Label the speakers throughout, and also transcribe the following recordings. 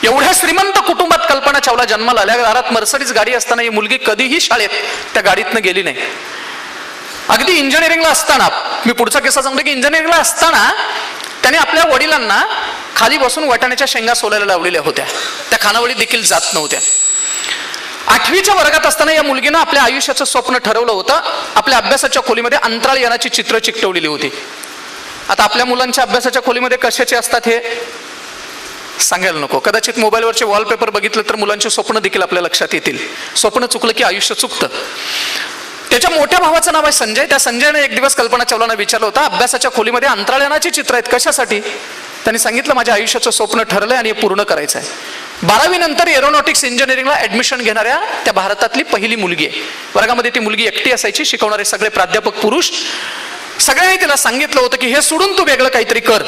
Speaker 1: एवढ्या श्रीमंत कुटुंबात कल्पना चावला जन्माला आल्या, घरात मर्सिडीज गाडी असताना ही मुलगी कधीही शाळेत त्या गाडीतनं गेली नाही. अगदी इंजिनिअरिंगला असताना, मी पुढचा किस्सा सांगतो की इंजिनिअरिंगला असताना त्याने आपल्या वडिलांना खाली बसून वाटाण्याच्या शेंगा सोलायला लावलेल्या होत्या. त्या खानावळी देखील जात नव्हत्या. 8वीच्या वर्गात असताना या मुलगीनं आपल्या आयुष्याचं स्वप्न ठरवलं होतं. आपल्या अभ्यासाच्या खोलीमध्ये अंतराळ यानाची चित्र चिकटवलेली होती. आता आपल्या मुलांच्या अभ्यासाच्या खोलीमध्ये कशाचे असतात हे सांगायला नको. कदाचित मोबाईलवरचे वॉलपेपर बघितलं तर मुलांचे स्वप्न देखील आपल्या लक्षात येतील. स्वप्न चुकलं की आयुष्य चुकतं. त्याच्या मोठ्या भावाचं नाव आहे संजय. त्या संजयने एक दिवस कल्पना चावलांना विचारलं होतं, अभ्यासाच्या खोलीमध्ये अंतराळयानाची चित्र आहेत, कशासाठी? त्यांनी सांगितलं, माझ्या आयुष्याचं स्वप्न ठरलंय आणि हे पूर्ण करायचं आहे. 12वी नंतर एरोनॉटिक्स इंजिनिअरिंगला ऍडमिशन घेणाऱ्या त्या भारतातली पहिली मुलगी आहे. वर्गामध्ये ती मुलगी एकटी असायची. शिकवणारे सगळे प्राध्यापक पुरुष. सगळ्यांनी तिला सांगितलं होतं की हे सोडून तू वेगळं काहीतरी कर.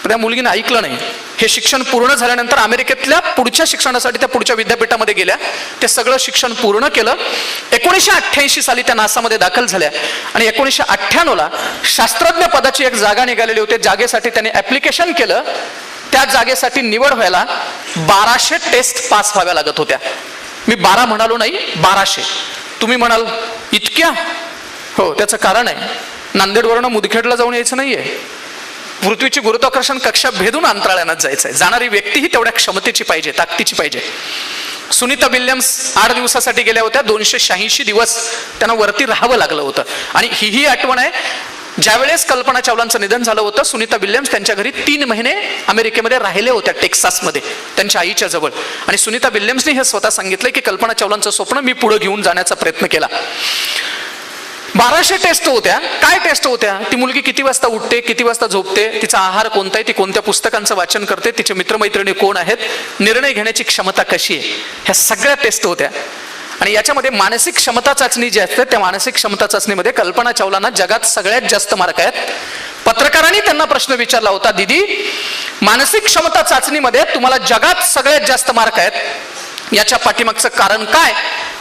Speaker 1: त्या मुलगीने ऐकलं नाही. हे शिक्षण पूर्ण झाल्यानंतर अमेरिकेतल्या पुढच्या शिक्षणासाठी त्या पुढच्या विद्यापीठामध्ये गेल्या. ते सगळं शिक्षण पूर्ण केलं. 1988 साली त्या नासामध्ये दाखल झाल्या आणि 1998ला शास्त्रज्ञ पदाची एक जागा निघालेली होती. जागेसाठी त्याने ऍप्लिकेशन केलं. त्या जागेसाठी निवड व्हायला 1200 टेस्ट पास व्हाव्या लागत होत्या. मी 12 म्हणालो नाही, 1200. तुम्ही म्हणाल इतक्या? हो, त्याचं कारण आहे, नांदेडवरनं मुदखेडला जाऊन यायचं नाहीये. पृथ्वीची गुरुत्वाकर्षण कक्षा भेदून अंतराळयानात जायचंय. जाणारी व्यक्तीही तेवढ्या क्षमतेची पाहिजे, ताकदीची पाहिजे. सुनीता विल्यम्स 8 दिवसासाठी गेल्या होत्या. 286 दिवस त्यांना वरती राहावं लागलं होतं. आणि ही आठवण आहे, ज्यावेळेस कल्पना चावलांचं निधन झालं होतं, सुनीता विल्यम्स त्यांच्या घरी 3 महिने अमेरिकेमध्ये राहिले होत्या, टेक्सासमध्ये, त्यांच्या आईच्या जवळ. आणि सुनीता विल्यम्सने हे स्वतः सांगितलं की कल्पना चावलांचं स्वप्न मी पुढे घेऊन जाण्याचा प्रयत्न केला. 1200 टेस्ट होत्या. काय टेस्ट होत्या? ती मुलगी किती वाजता उठते, किती वाजता झोपते, तिचा आहार कोणता आहे, ती कोणत्या पुस्तकांचं वाचन करते, तिचे मित्रमैत्रिणी कोण आहेत, निर्णय घेण्याची क्षमता कशी आहे, ह्या सगळ्या टेस्ट होत्या. आणि याच्यामध्ये मानसिक क्षमता चाचणी जी असते, त्या मानसिक क्षमता चाचणीमध्ये कल्पना चावलांना जगात सगळ्यात जास्त मार्क आहेत. पत्रकारांनी त्यांना प्रश्न विचारला होता, दीदी मानसिक क्षमता चाचणीमध्ये तुम्हाला जगात सगळ्यात जास्त मार्क आहेत, याच्या पाठीमागचं कारण काय?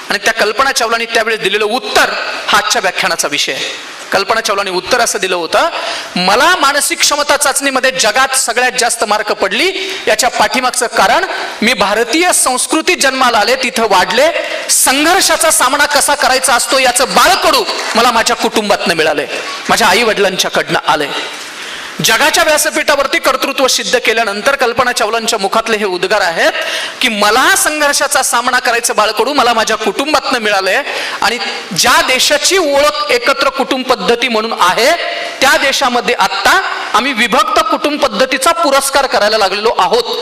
Speaker 1: आणि त्या कल्पना चावलांनी त्यावेळेस दिलेलं उत्तर हा आजच्या व्याख्यानाचा विषय आहे. कल्पना चावलांनी उत्तर असं दिलं होतं, मला मानसिक क्षमता चाचणीमध्ये जगात सगळ्यात जास्त मार्क पडली, याच्या पाठीमागचं कारण मी भारतीय संस्कृतीत जन्माला आले, तिथं वाढले, संघर्षाचा सामना कसा करायचा असतो याचं बाळकडू मला माझ्या कुटुंबातनं मिळालंय, माझ्या आई वडिलांच्याकडनं आलंय. जगाच्या व्यासपीठावरती कर्तृत्व सिद्ध केल्यानंतर कल्पना चावलांच्या मुखातले हे उद्गार आहेत की मला संघर्षाचा सामना करायचं बाळकडू मला माझ्या कुटुंबातनं मिळालंय. आणि ज्या देशाची ओळख एकत्र कुटुंब पद्धती म्हणून आहे, त्या देशामध्ये आता आम्ही विभक्त कुटुंब पद्धतीचा पुरस्कार करायला लागलेलो आहोत.